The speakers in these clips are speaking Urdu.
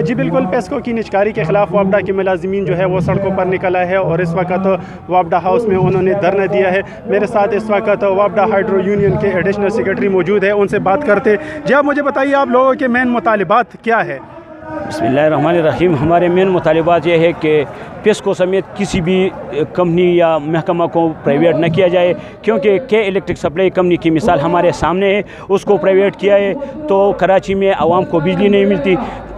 جی بالکل، پیسکو کی نجکاری کے خلاف وابڈا کے ملازمین جو ہے وہ سڑکوں پر نکل آئے ہیں اور اس وقت وابڈا ہاؤس میں انہوں نے دھرنا دیا ہے۔ میرے ساتھ اس وقت وابڈا ہائیڈرو یونین کے ایڈیشنل سیکرٹری موجود ہے، ان سے بات کرتے۔ جی آپ مجھے بتائیے، آپ لوگوں کے مین مطالبات کیا ہے؟ بسم اللہ الرحمن الرحیم۔ ہمارے مین مطالبات یہ ہے کہ پیسکو سمیت کسی بھی کمپنی یا محکمہ کو پرائیویٹ نہ کیا جائے، کیونکہ کے الیکٹرک سپلائی کمپنی کی مثال ہمارے سامنے ہے۔ اس کو پرائیویٹ کیا ہے تو کراچی میں عوام کو بجلی نہیں ملتی۔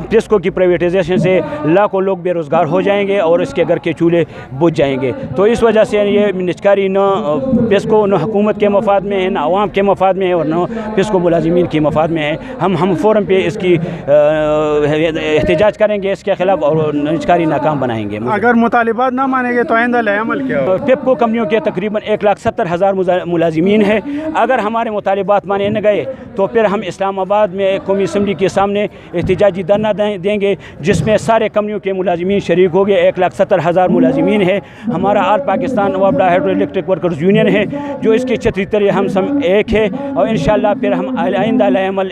پیسکو کی پرائیویٹائزیشن سے لاکھوں لوگ بے روزگار ہو جائیں گے اور اس کے گھر کے چولہے بجھ جائیں گے۔ تو اس وجہ سے یہ نجکاری نہ پیسکو نہ حکومت کے مفاد میں ہے، نہ عوام کے مفاد میں ہے اور نہ پیسکو ملازمین کے مفاد میں ہے۔ ہم فوراً پہ اس کی احتجاج کریں گے اس کے خلاف اور نجکاری ناکام بنائیں گے۔ اگر مطالبات نہ مانیں گے تو آئندہ عمل کیا ہوگا؟ پیپکو کمپنیوں کے تقریباً 1,70,000 ملازمین ہیں۔ اگر ہمارے مطالبات مانے نہ گئے تو پھر ہم اسلام آباد میں قومی اسمبلی کے سامنے احتجاجی دھرنا دیں گے، جس میں سارے کمپنیوں کے ملازمین شریک ہو گئے۔ 1,70,000 ملازمین ہیں۔ ہمارا آل پاکستان وابڈا ہائیڈرو الیکٹرک ورکرز یونین ہے، جو اس کے چھتری تلے ہم سب ایک ہے، اور انشاءاللہ پھر ہم آئندہ عمل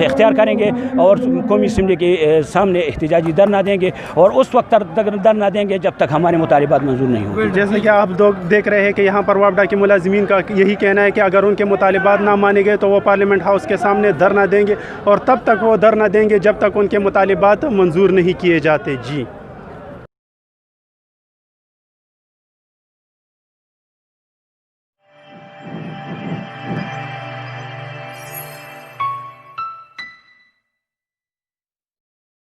اختیار کریں گے اور قومی اسمبلی کے سامنے احتجاجی دھرنا دیں گے، اور اس وقت تک دھرنا دیں گے جب تک ہمارے مطالبات منظور نہیں ہوں گے۔ جیسے کہ آپ دیکھ رہے ہیں کہ یہاں پر وابڈا کے ملازمین کا یہی کہنا ہے کہ اگر ان کے مطالبات نہ مانے گئے تو وہ پارلیمنٹ ہاؤس کے سامنے دھرنا دیں گے، اور تب تک وہ دھرنا دیں گے جب تک ان کے مطالبات منظور نہیں کیے جاتے۔ جی